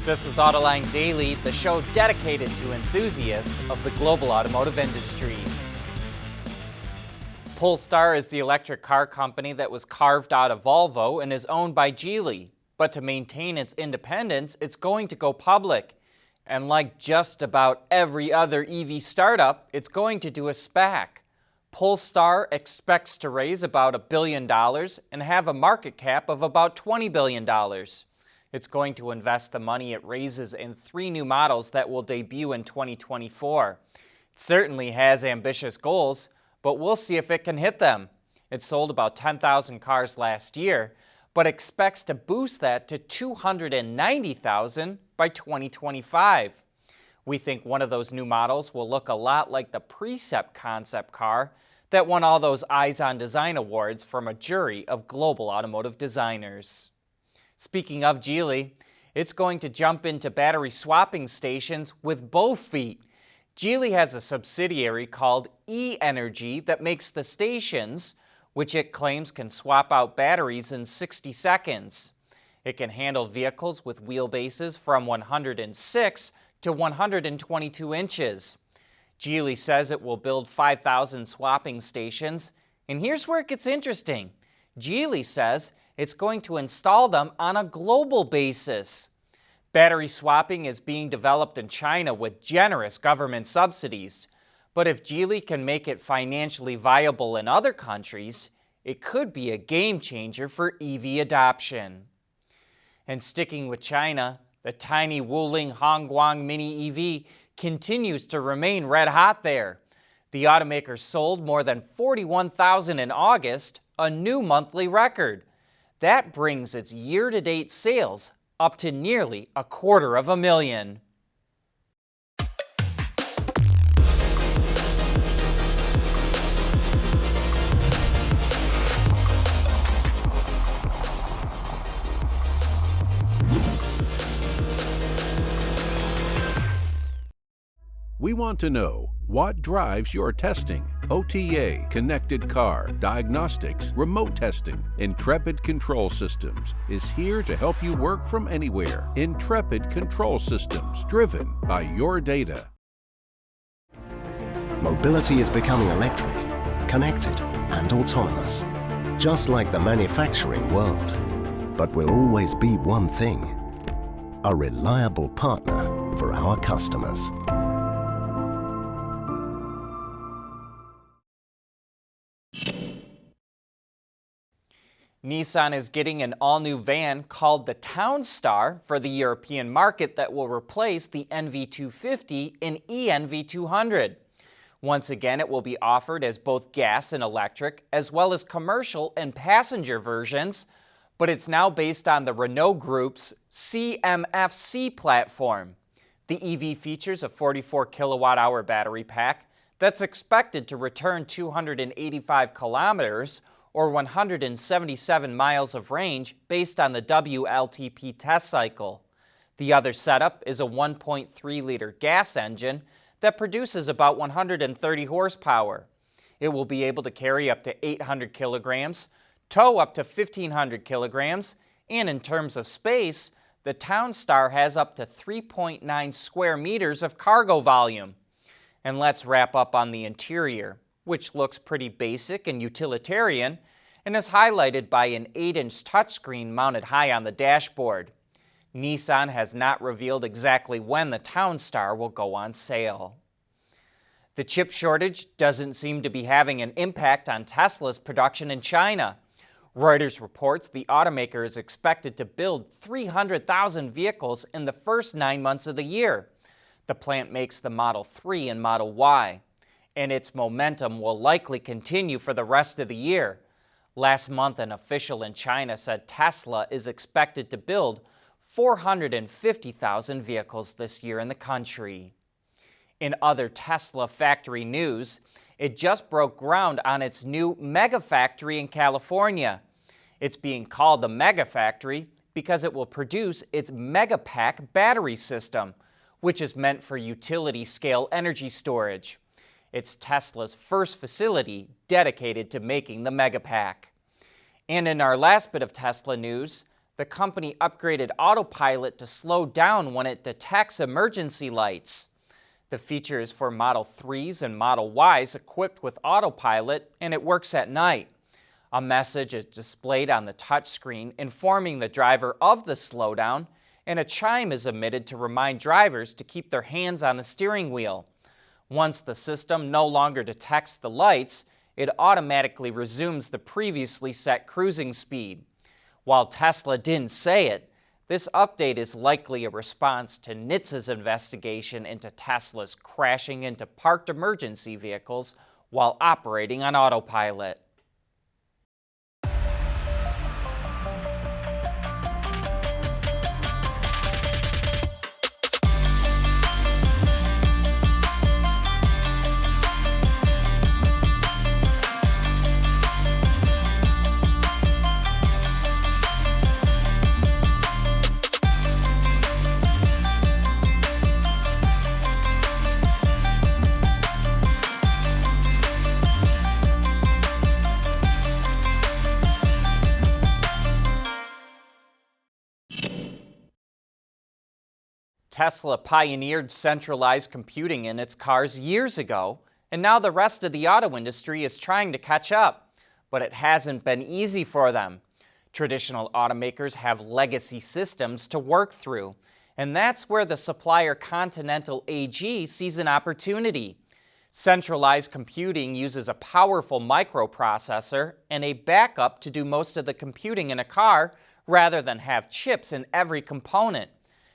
This is Autoline Daily, the show dedicated to enthusiasts of the global automotive industry. Polestar is the electric car company that was carved out of Volvo and is owned by Geely. But to maintain its independence, it's going to go public. And like just about every other EV startup, it's going to do a SPAC. Polestar expects to raise about $1 billion and have a market cap of about $20 billion. It's going to invest the money it raises in 3 new models that will debut in 2024. It certainly has ambitious goals, but we'll see if it can hit them. It sold about 10,000 cars last year, but expects to boost that to 290,000 by 2025. We think one of those new models will look a lot like the Precept concept car that won all those Eyes on Design awards from a jury of global automotive designers. Speaking of Geely, it's going to jump into battery swapping stations with both feet. Geely has a subsidiary called E-Energy that makes the stations, which it claims can swap out batteries in 60 seconds. It can handle vehicles with wheelbases from 106 to 122 inches. Geely says it will build 5,000 swapping stations, and here's where it gets interesting. Geely says it's going to install them on a global basis. Battery swapping is being developed in China with generous government subsidies. But if Geely can make it financially viable in other countries, it could be a game changer for EV adoption. And sticking with China, the tiny Wuling Guang Mini EV continues to remain red hot there. The automaker sold more than 41,000 in August, a new monthly record. That brings its year-to-date sales up to nearly 250,000. We want to know what drives your testing. OTA, connected car, diagnostics, remote testing. Intrepid Control Systems is here to help you work from anywhere. Intrepid Control Systems, driven by your data. Mobility is becoming electric, connected, and autonomous, just like the manufacturing world. But will always be one thing: a reliable partner for our customers. Nissan is getting an all-new van called the Townstar for the European market that will replace the NV250 and ENV200. Once again, it will be offered as both gas and electric, as well as commercial and passenger versions, but it's now based on the Renault Group's CMF-C platform. The EV features a 44 kilowatt-hour battery pack that's expected to return 285 kilometers or 177 miles of range based on the WLTP test cycle. The other setup is a 1.3-liter gas engine that produces about 130 horsepower. It will be able to carry up to 800 kilograms, tow up to 1,500 kilograms, and in terms of space, the Townstar has up to 3.9 square meters of cargo volume. And let's wrap up on the interior, which looks pretty basic and utilitarian, and is highlighted by an 8-inch touchscreen mounted high on the dashboard. Nissan has not revealed exactly when the Townstar will go on sale. The chip shortage doesn't seem to be having an impact on Tesla's production in China. Reuters reports the automaker is expected to build 300,000 vehicles in the first 9 months of the year. The plant makes the Model 3 and Model Y, and its momentum will likely continue for the rest of the year. Last month, an official in China said Tesla is expected to build 450,000 vehicles this year in the country. In other Tesla factory news, it just broke ground on its new Megafactory in California. It's being called the Megafactory because it will produce its Megapack battery system, which is meant for utility-scale energy storage. It's Tesla's first facility dedicated to making the Megapack. And in our last bit of Tesla news, The company upgraded Autopilot to slow down when it detects emergency lights. The feature is for Model 3s and Model Ys equipped with Autopilot, and it works at night. A message is displayed on the touchscreen informing the driver of the slowdown, and a chime is emitted to remind drivers to keep their hands on the steering wheel. Once the system no longer detects the lights, it automatically resumes the previously set cruising speed. While Tesla didn't say it, this update is likely a response to NHTSA's investigation into Tesla's crashing into parked emergency vehicles while operating on autopilot. Tesla pioneered centralized computing in its cars years ago, and now the rest of the auto industry is trying to catch up. But it hasn't been easy for them. Traditional automakers have legacy systems to work through, and that's where the supplier Continental AG sees an opportunity. Centralized computing uses a powerful microprocessor and a backup to do most of the computing in a car rather than have chips in every component.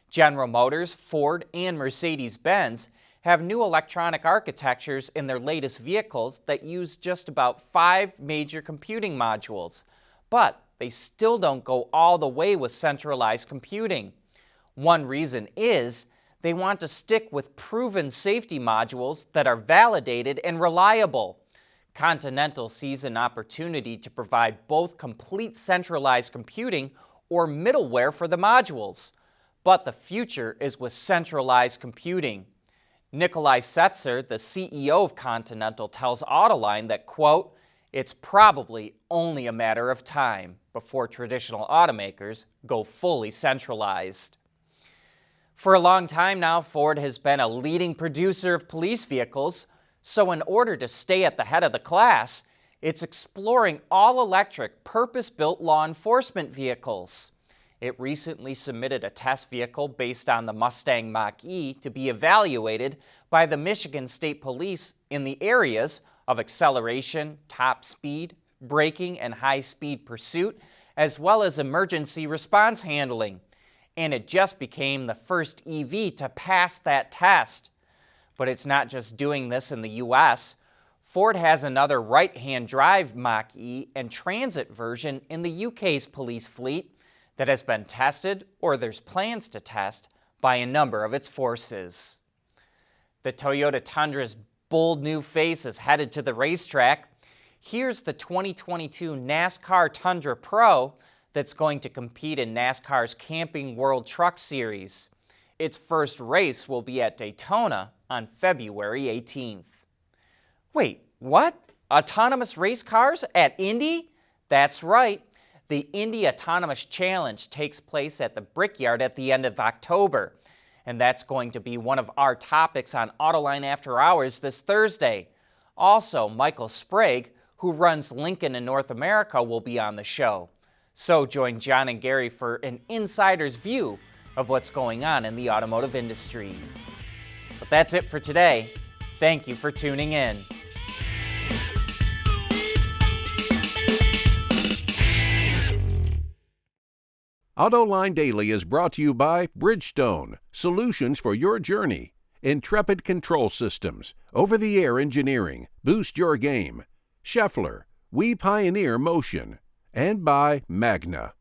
General Motors, Ford, and Mercedes-Benz have new electronic architectures in their latest vehicles that use just about 5 major computing modules, but they still don't go all the way with centralized computing. One reason is they want to stick with proven safety modules that are validated and reliable. Continental sees an opportunity to provide both complete centralized computing or middleware for the modules. But the future is with centralized computing. Nikolai Setzer, the CEO of Continental, tells Autoline that, quote, "It's probably only a matter of time before traditional automakers go fully centralized." For a long time now, Ford has been a leading producer of police vehicles, so in order to stay at the head of the class, it's exploring all-electric, purpose-built law enforcement vehicles. It recently submitted a test vehicle based on the Mustang Mach-E to be evaluated by the Michigan State Police in the areas of acceleration, top speed, braking, and high-speed pursuit, as well as emergency response handling. And it just became the first EV to pass that test. But it's not just doing this in the U.S. Ford has another right-hand drive Mach-E and Transit version in the UK's police fleet that has been tested, or there's plans to test, by a number of its forces. The Toyota Tundra's bold new face is headed to the racetrack. Here's the 2022 NASCAR Tundra Pro that's going to compete in NASCAR's Camping World Truck Series. Its first race will be at Daytona on February 18th. Wait, what? Autonomous race cars at Indy? That's right. The Indy Autonomous Challenge takes place at the Brickyard at the end of October, and that's going to be one of our topics on Autoline After Hours this Thursday. Also, Michael Sprague, who runs Lincoln in North America, will be on the show. So join John and Gary for an insider's view of what's going on in the automotive industry. But that's it for today. Thank you for tuning in. Autoline Daily is brought to you by Bridgestone, solutions for your journey. Intrepid Control Systems, over-the-air engineering, boost your game. Scheffler, we pioneer motion. And by Magna.